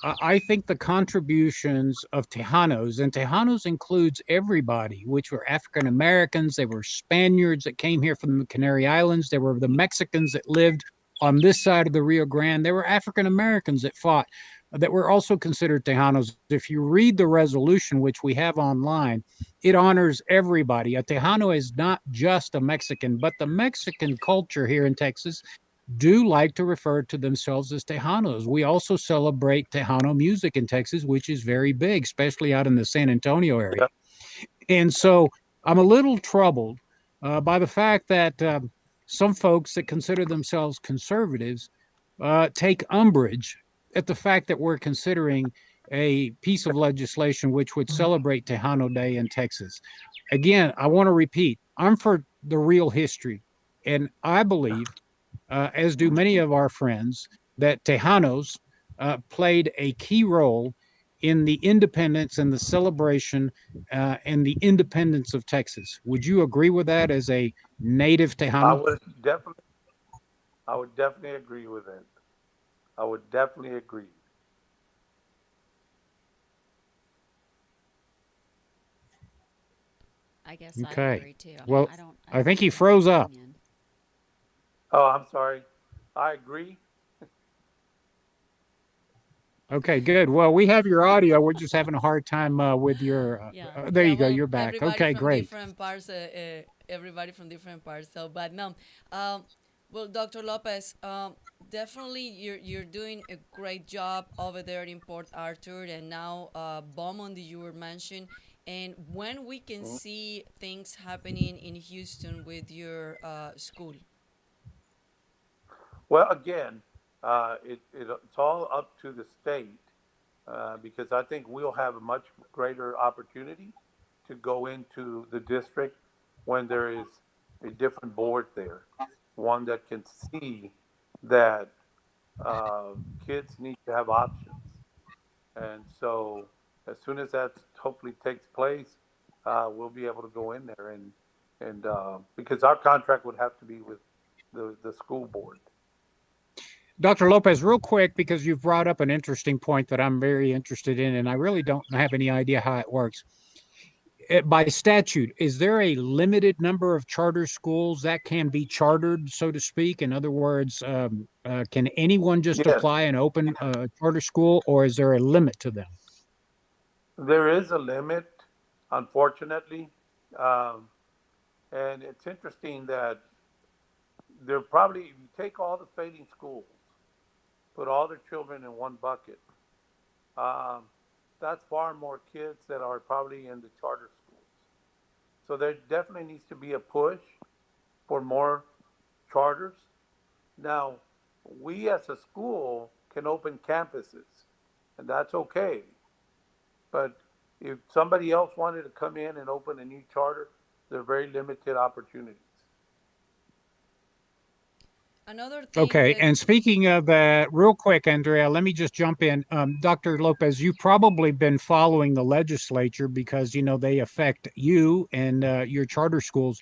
I think the contributions of Tejanos, and Tejanos includes everybody, which were African Americans, they were Spaniards that came here from the Canary Islands, there were the Mexicans that lived on this side of the Rio Grande, there were African Americans that fought that were also considered Tejanos. If you read the resolution, which we have online, it honors everybody. A Tejano is not just a Mexican, but the Mexican culture here in Texas do like to refer to themselves as Tejanos. We also celebrate Tejano music in Texas, which is very big, especially out in the San Antonio area. Yeah. And so I'm a little troubled by the fact that some folks that consider themselves conservatives take umbrage at the fact that we're considering a piece of legislation which would celebrate Tejano Day in Texas. Again, I want to repeat, I'm for the real history. And I believe, as do many of our friends, that Tejanos played a key role in the independence and the celebration and the independence of Texas. Would you agree with that as a native I Tejano? would definitely, I would definitely agree with it. I would definitely agree. I guess I Okay. agree too. Well, I I don't think have he a different froze up. opinion. Oh, I'm sorry. I agree. Okay, good. Well, we have your audio. We're just having a hard time with your. Yeah. There Yeah, you go. well, You're back. everybody Okay, from great. different parts, everybody from different parts. So, but no, um, well, Dr. Lopez, definitely you're doing a great job over there in Port Arthur, and now Beaumont that you were mentioned. And when we can see things happening in Houston with your school. Well, again, it's all up to the state because I think we'll have a much greater opportunity to go into the district when there is a different board there, one that can see that uh, kids need to have options. And so, as soon as that hopefully takes place, we'll be able to go in there and because our contract would have to be with the school board. Dr. Lopez, real quick, because you've brought up an interesting point that I'm very interested in, and I really don't have any idea how it works. By statute, is there a limited number of charter schools that can be chartered, so to speak? In other words, can anyone just Yes, apply and open a charter school, or is there a limit to them? there is a limit, unfortunately. Um, and it's interesting that there probably, if you take all the failing schools, put all the children in one bucket, um, that's far more kids that are probably in the charter schools. So there definitely needs to be a push for more charters. Now, we as a school can open campuses, and that's okay. But if somebody else wanted to come in and open a new charter, there are very limited opportunities. Another thing Okay, that and speaking of that, real quick, Andrea, let me just jump in. Dr. Lopez, you've probably been following the legislature because you know they affect you and your charter schools.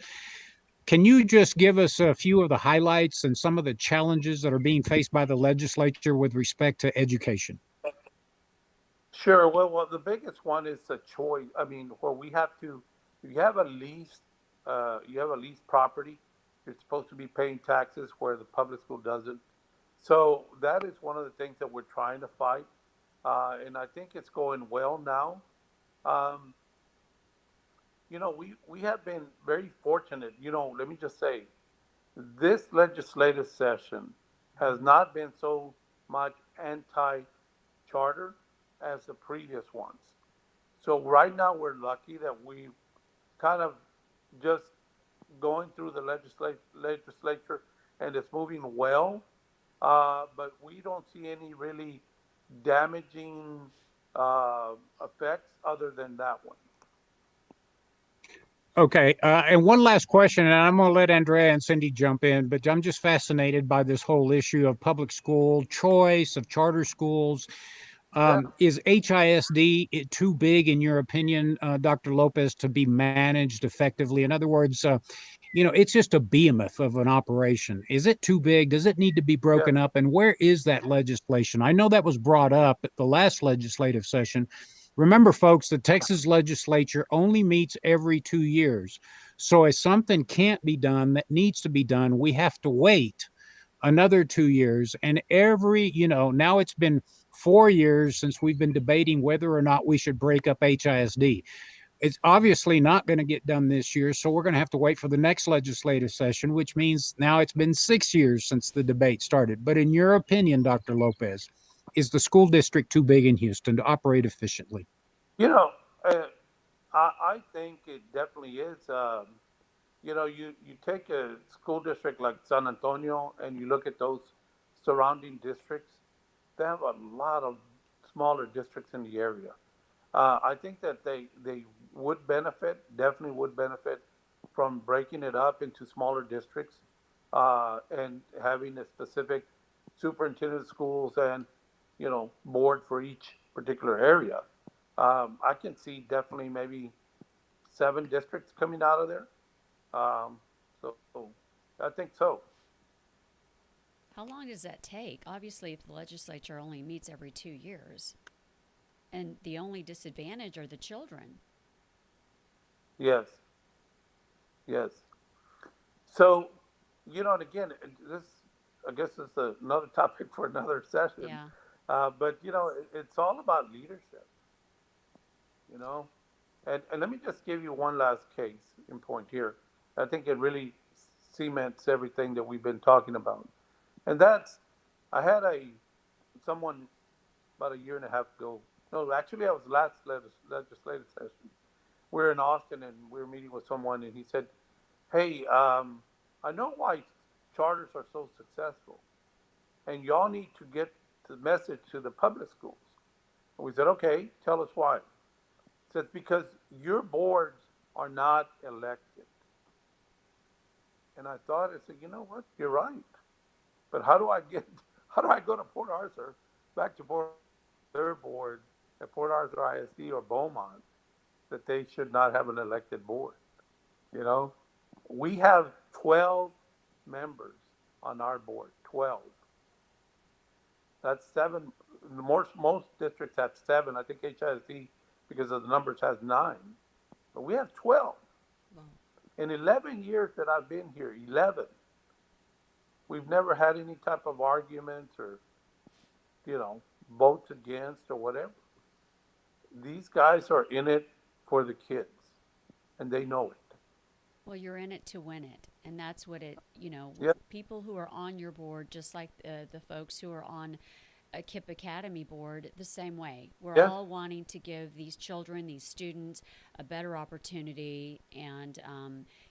Can you just give us a few of the highlights and some of the challenges that are being faced by the legislature with respect to education? Sure. Well, the biggest one is the choice. I mean, where we have to, if you have a leased property, you're supposed to be paying taxes where the public school doesn't. So that is one of the things that we're trying to fight, and I think it's going well now. Um, we have been very fortunate. Let me just say, this legislative session has not been so much anti-charter as the previous ones. So right now we're lucky that we kind of just going through the legislature and it's moving well, but we don't see any really damaging effects other than that one. Okay, and one last question, and I'm going to let Andrea and Cindy jump in, but I'm just fascinated by this whole issue of public school choice, of charter schools. Yeah, Is HISD too big, in your opinion, Dr. Lopez, to be managed effectively? In other words, it's just a behemoth of an operation. Is it too big? Does it need to be yeah, broken up? And where is that legislation? I know that was brought up at the last legislative session. Remember, folks, the Texas legislature only meets every 2 years. So if something can't be done that needs to be done, we have to wait another 2 years. And now it's been 4 years since we've been debating whether or not we should break up HISD. It's obviously not going to get done this year, so we're going to have to wait for the next legislative session, which means now it's been 6 years since the debate started. But in your opinion, Dr. Lopez, is the school district too big in Houston to operate efficiently? you know, uh, I think it definitely is. You take a school district like San Antonio and you look at those surrounding districts, they have a lot of smaller districts in the area. I think that they would benefit, definitely would benefit from breaking it up into smaller districts and having a specific superintendent of schools and board for each particular area. I can see definitely maybe 7 districts coming out of there. So I think so. How long does that take? Obviously, if the legislature only meets every 2 years, and the only disadvantage are the children. Yes, yes. So, and again, this I guess is another topic for another session. Yeah. But it's all about leadership. You know, and let me just give you one last case in point here. I think it really cements everything that we've been talking about, and that's I had someone about a year and a half ago. No, actually, I was last legislative session. We were in Austin and we were meeting with someone, and he said, "Hey, I know why charters are so successful, and y'all need to get the message to the public schools." And we said, "Okay, tell us why." He says, "Because your boards are not elected." And I thought, I said, you know what? You're right. But how do I go to Port Arthur, back to Port their board at Port Arthur ISD or Beaumont that they should not have an elected board? You know, we have 12 members on our board, 12. That's seven. Most districts have seven. I think HISD, because of the numbers, has nine. But we have 12. Wow. In 11 years that I've been here, 11, we've never had any type of arguments or, you know, votes against or whatever. These guys are in it for the kids, and they know it. Well, you're in it to win it. And that's what it, Yeah, people who are on your board, just like the folks who are on a KIP Academy board, the same way. We're yes, all wanting to give these children, these students, a better opportunity. And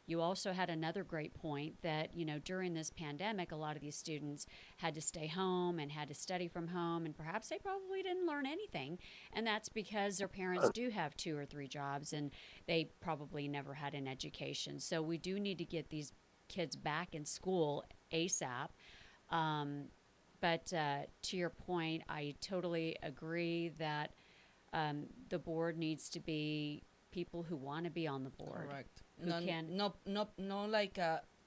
you also had another great point that, during this pandemic, a lot of these students had to stay home and had to study from home. And perhaps they probably didn't learn anything. And that's because their parents do have 2 or 3 jobs and they probably never had an education. So we do need to get these kids back in school ASAP. Um, but to your point, I totally agree that the board needs to be people who want to be on the board, Correct. who No, can. no, no, no, like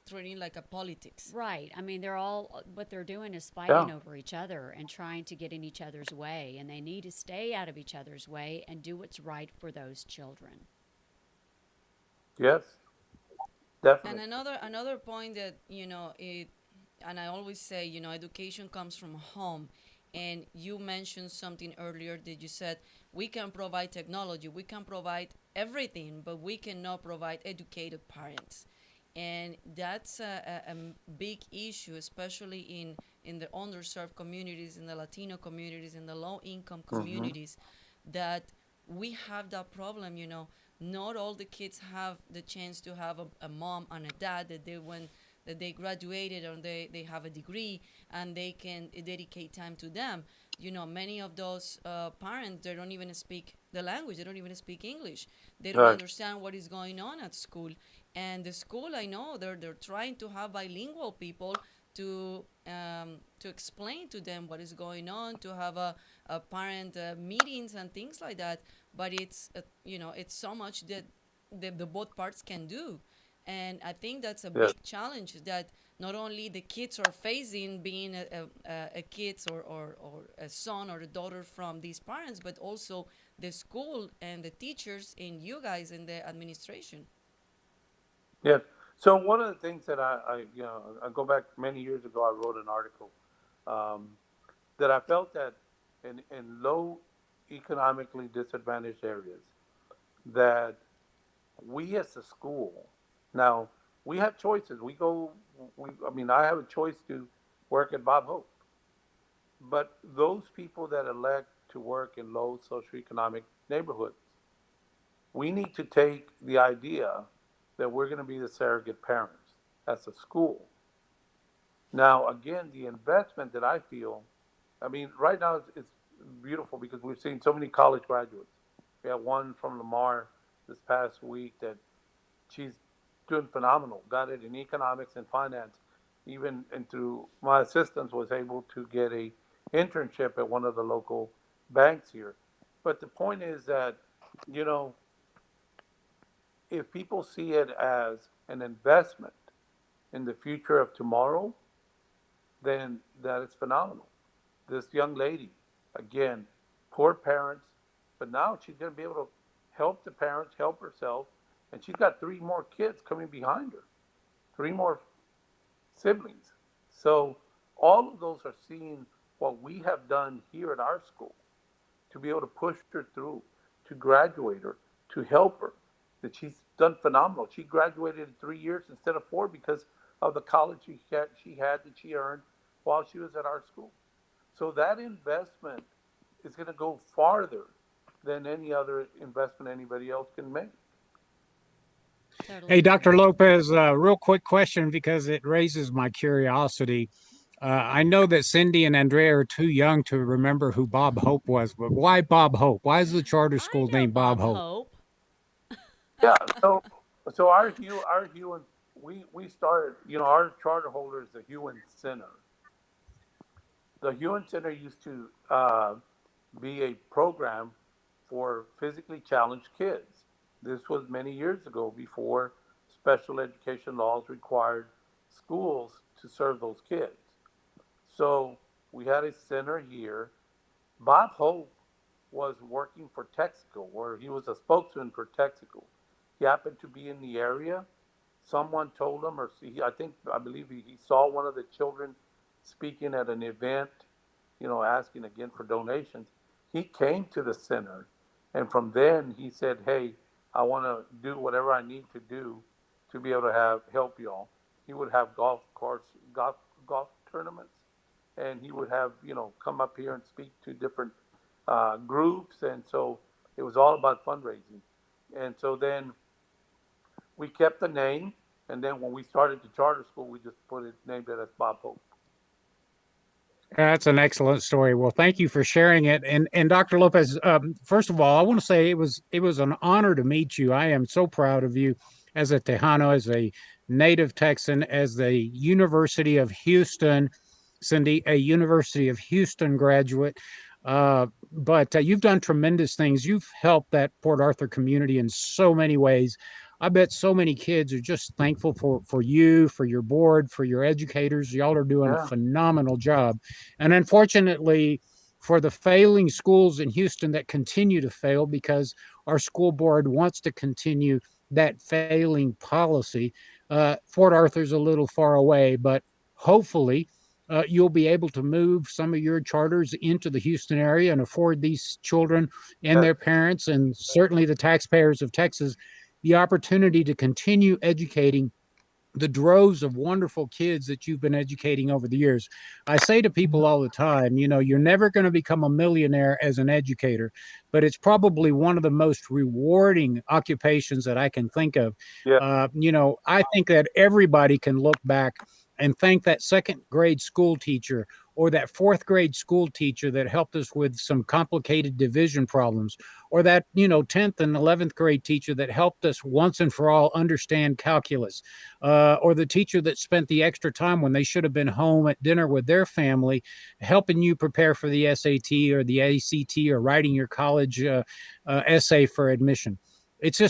treating like a politics. Right. I mean, they're all, what they're doing is yeah, fighting over each other and trying to get in each other's way. And they need to stay out of each other's way and do what's right for those children. yes, And definitely. another point that it, and I always say, education comes from home. And you mentioned something earlier that you said we can provide technology, we can provide everything, but we cannot provide educated parents. And that's a big issue, especially in the underserved communities, in the Latino communities, in the low income Hmm. communities, that we have that problem. Not all the kids have the chance to have a mom and a dad that they graduated or they have a degree and they can dedicate time to them. Many of those parents, they don't even speak the language, they don't even speak English, they don't Right. understand what is going on at school. And the school, I know they're trying to have bilingual people to explain to them what is going on, to have a parent meetings and things like that. But it's so much that the both parts can do. And I think that's a Yes. big challenge that not only the kids are facing being a kids or a son or a daughter from these parents, but also the school and the teachers and you guys in the administration. Yes. So one of the things that I go back many years ago, I wrote an article um, that I felt that in low economically disadvantaged areas, that we as a school, now we have choices. I mean, I have a choice to work at Bob Hope, but those people that elect to work in low socioeconomic neighborhoods, we need to take the idea that we're going to be the surrogate parents as a school. Now, again, the investment that I feel, I mean, right now it's beautiful because we've seen so many college graduates. We had one from Lamar this past week that she's doing phenomenal, got it in economics and finance, even and through my assistance was able to get a internship at one of the local banks here. But the point is that, you know, if people see it as an investment in the future of tomorrow, then that is phenomenal. This young lady, again, poor parents, but now she's going to be able to help the parents, help herself, and she's got three more kids coming behind her, three more siblings. So all of those are seeing what we have done here at our school to be able to push her through, to graduate her, to help her. That she's done phenomenal. She graduated in 3 years instead of four because of the college that she earned while she was at our school. So that investment is going to go farther than any other investment anybody else can make. Hey, Totally Dr. agree. Lopez, real quick question because it raises my curiosity. I know that Cindy and Andrea are too young to remember who Bob Hope was, but why Bob Hope? Why is the charter I school know named Bob Bob Hope? Hope. Yeah. So our Hewin, we started. You know, our charter holder is the Hewin Center. The Hewin Center used to be a program for physically challenged kids. This was many years ago before special education laws required schools to serve those kids. So We had a center here. Bob Hope was working for Texaco, where he was a spokesman for Texaco. He happened to be in the area. Someone told him, or I believe he saw one of the children speaking at an event, asking again for donations. He came to the center, and from then he said, "Hey, I want to do whatever I need to do to be able to help y'all." He would have golf tournaments, and he would have come up here and speak to different groups, and so it was all about fundraising. And so then we kept the name, and then when we started the charter school, we just named it as Bob Hope. That's an excellent story. Well, thank you for sharing it. And Dr. Lopez, first of all, I want to say it was an honor to meet you. I am so proud of you as a Tejano, as a native Texan, as the University of Houston, Cindy, a University of Houston graduate. But you've done tremendous things. You've helped that Port Arthur community in so many ways. I bet so many kids are just thankful for you, for your board, for your educators. Y'all are doing a Yeah, phenomenal job. And unfortunately, for the failing schools in Houston that continue to fail because our school board wants to continue that failing policy, Fort Arthur's a little far away, but hopefully you'll be able to move some of your charters into the Houston area and afford these children and yes, their parents, and certainly the taxpayers of Texas, the opportunity to continue educating the droves of wonderful kids that you've been educating over the years. I say to people all the time, you're never going to become a millionaire as an educator, but it's probably one of the most rewarding occupations that I can think of. yeah, I think that everybody can look back and thank that second grade school teacher or that fourth grade school teacher that helped us with some complicated division problems, or that 10th and 11th grade teacher that helped us once and for all understand calculus, or the teacher that spent the extra time when they should have been home at dinner with their family, helping you prepare for the SAT or the ACT or writing your college essay for admission. It's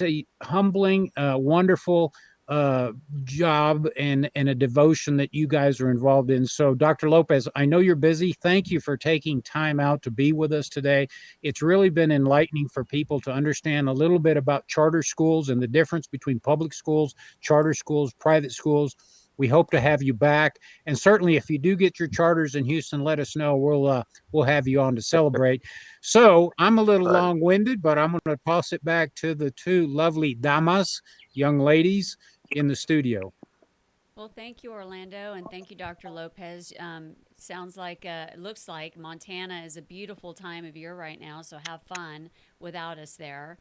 a humbling, wonderful uh, job and a devotion that you guys are involved in. So, Dr. Lopez, I know you're busy. Thank you for taking time out to be with us today. It's really been enlightening for people to understand a little bit about charter schools and the difference between public schools, charter schools, private schools. We hope to have you back, and certainly, if you do get your charters in Houston, let us know. We'll have you on to celebrate. So I'm a little right. long-winded, but I'm going to toss it back to the two lovely damas, young ladies in the studio. Well, thank you, Orlando, and thank you, Dr. Lopez. Sounds like, it looks like Montana is a beautiful time of year right now, so have fun without us there.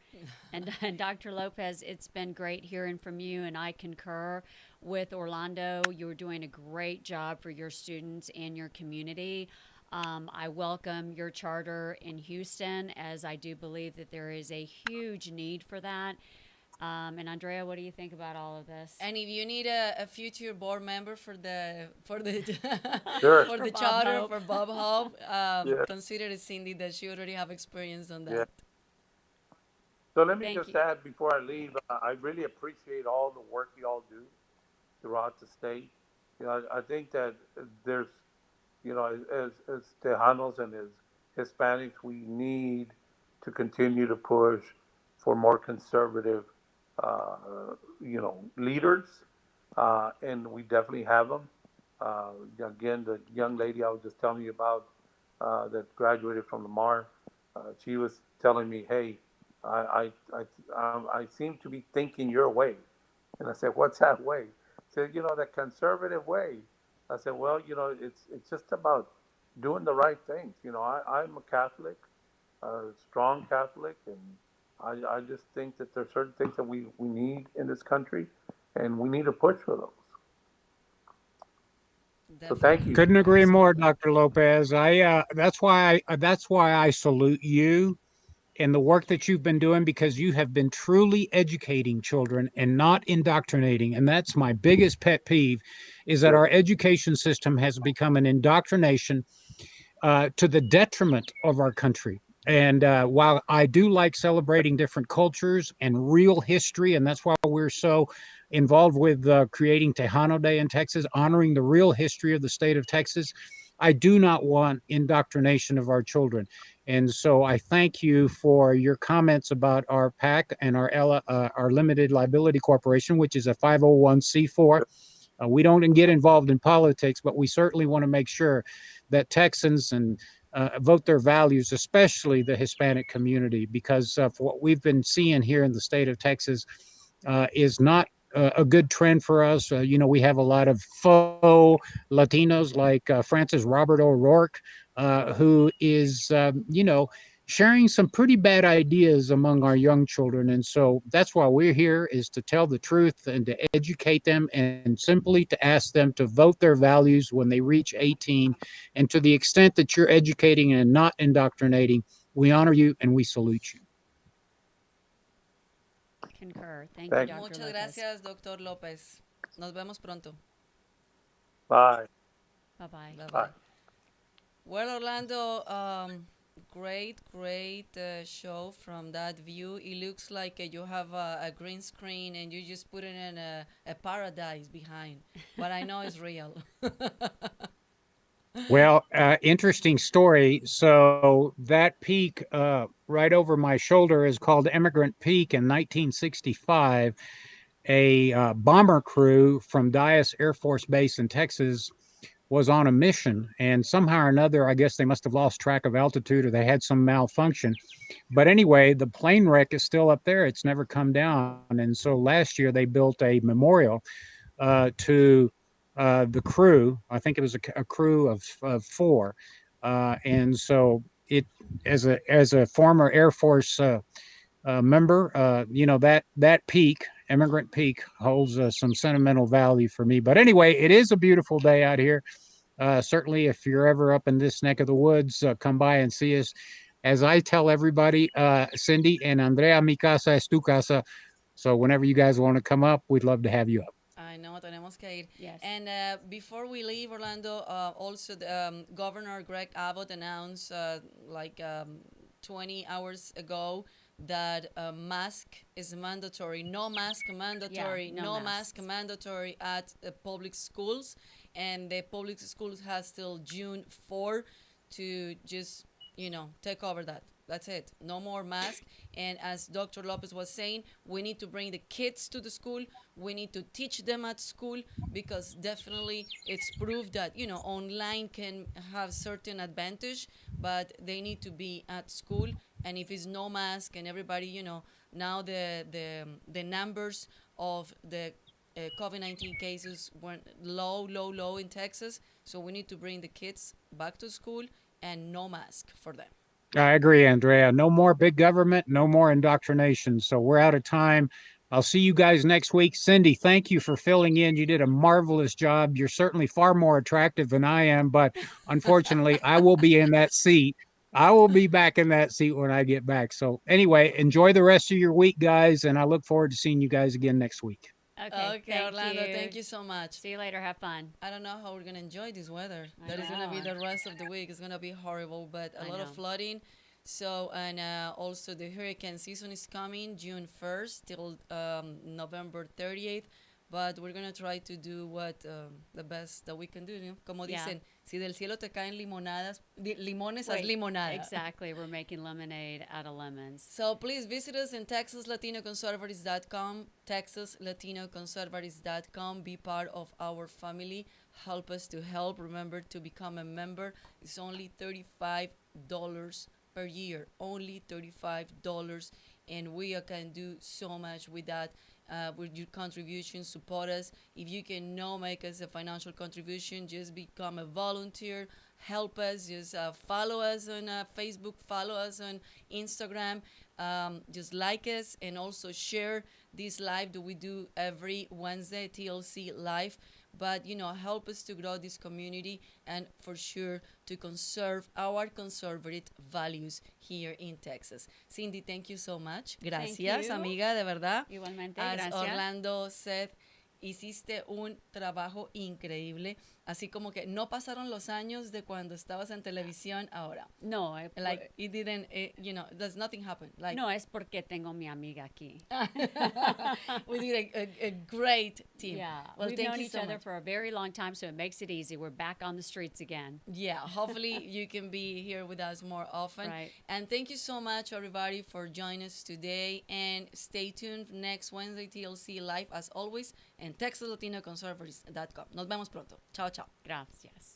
And Dr. Lopez, it's been great hearing from you, and I concur with Orlando. You're doing a great job for your students and your community. I welcome your charter in Houston, as I do believe that there is a huge need for that. And Andrea, what do you think about all of this? And if you need a future board member for the Sure. for For the Bob charter Hope. for Bob Hope, Yeah, consider Cindy that she already have experience on yeah. that. So let me Thank just you. add before I leave, I really appreciate all the work y'all do throughout the state. I think that there's, as Tejanos and as Hispanics, we need to continue to push for more conservative, leaders, and we definitely have them. Uh, Again, the young lady I was just telling you about that graduated from Lamar, she was telling me, "Hey, I seem to be thinking your way," and I said, "What's that way?" She said, "That conservative way." I said, "Well, it's just about doing the right things. I'm a Catholic, a strong Catholic, and I just think that there's certain things that we need in this country, and we need to push for those. So thank Definitely, you. Couldn't agree more, absolutely. Dr. Lopez. That's why I salute you and the work that you've been doing, because you have been truly educating children and not indoctrinating. And that's my biggest pet peeve, is that Yeah, our education system has become an indoctrination to the detriment of our country. And while I do like celebrating different cultures and real history, and that's why we're so involved with creating Tejano Day in Texas, honoring the real history of the state of Texas, I do not want indoctrination of our children. And so I thank you for your comments about our PAC and our limited liability corporation, which is a 501c4. We don't get involved in politics, but we certainly want to make sure that Texans and vote their values, especially the Hispanic community, because for what we've been seeing here in the state of Texas is not a good trend for us. We have a lot of faux Latinos like Francis Robert O'Rourke, who is, sharing some pretty bad ideas among our young children. And so that's why we're here, is to tell the truth and to educate them, and simply to ask them to vote their values when they reach 18. And to the extent that you're educating and not indoctrinating, we honor you and we salute you. Concur. Thank you, Thank you. Dr. Muchas Lopez. gracias, Doctor López. Nos vemos pronto. Bye. Bye-bye. Bye Bye. bye. Well, Orlando, great show from that view. It looks like you have a green screen and you just put it in a paradise behind, but I know it's real. Well, interesting story. So that peak right over my shoulder is called Emigrant Peak. In 1965, a bomber crew from Dyess Air Force Base in Texas was on a mission, and somehow or another, I guess they must have lost track of altitude or they had some malfunction. But anyway, the plane wreck is still up there. It's never come down. And so last year they built a memorial to the crew. I think it was a crew of four. And so it, as a former Air Force member, that peak, Emigrant Peak, holds some sentimental value for me. But anyway, it is a beautiful day out here. Certainly, if you're ever up in this neck of the woods, come by and see us. As I tell everybody, Cindy and Andrea, mi casa es tu casa. So whenever you guys want to come up, we'd love to have you up. I know, tenemos que ir. Yes. And before we leave, Orlando, also Governor Greg Abbott announced 20 hours ago that mask is mandatory. No mask mandatory. Yeah, no no mask masks. mandatory at public schools. And the public schools has till June 4 to just, take over that. That's it. No more mask. And as Dr. Lopez was saying, we need to bring the kids to the school. We need to teach them at school, because definitely it's proved that, online can have certain advantage, but they need to be at school. And if it's no mask and everybody, now the numbers of the COVID-19 cases went low in Texas. So we need to bring the kids back to school and no mask for them. I agree, Andrea. No more big government, no more indoctrination. So we're out of time. I'll see you guys next week. Cindy, thank you for filling in. You did a marvelous job. You're certainly far more attractive than I am, but unfortunately, I will be in that seat. I will be back in that seat when I get back. So anyway, enjoy the rest of your week, guys, and I look forward to seeing you guys again next week. Okay, Okay, thank Orlando, you. thank you so much. See you later. Have fun. I don't know how we're gonna enjoy this weather. I That is gonna be know. the rest of the week. It's gonna be horrible, but a I lot of know. flooding. So, and also the hurricane season is coming June 1st till November 30th. But we're gonna try to do what the best that we can do. Como Yeah. dicen, si del cielo te caen limonadas, limones, haz Wait, limonada. Exactly. We're making lemonade out of lemons. So please visit us in TexasLatinoConservatives.com, TexasLatinoConservatives.com. Be part of our family. Help us to help. Remember to become a member. It's only $35 per year. Only $35. And we can do so much with that. With your contribution, support us. If you can no make us a financial contribution, just become a volunteer. Help us. Just follow us on Facebook. Follow us on Instagram. Just like us and also share this live that we do every Wednesday, TLC live. But help us to grow this community and for sure to conserve our conservative values here in Texas. Cindy, thank you so much. Gracias, you. amiga, de verdad. Igualmente, As gracias. Orlando said, hiciste un trabajo increíble. Así como que no pasaron los años de cuando estabas en televisión ahora. No, Like it didn't, there's nothing happened. Like no, es porque tengo mi amiga aquí. we did a great team. Yeah, Well, we've thank known you each so other much. for a very long time, so it makes it easy. We're back on the streets again. Yeah, hopefully you can be here with us more often. Right. And thank you so much, everybody, for joining us today. And stay tuned next Wednesday, TLC Live, as always, en TexasLatinoConservatives.com. Nos vemos pronto. Chao, chao. Gracias.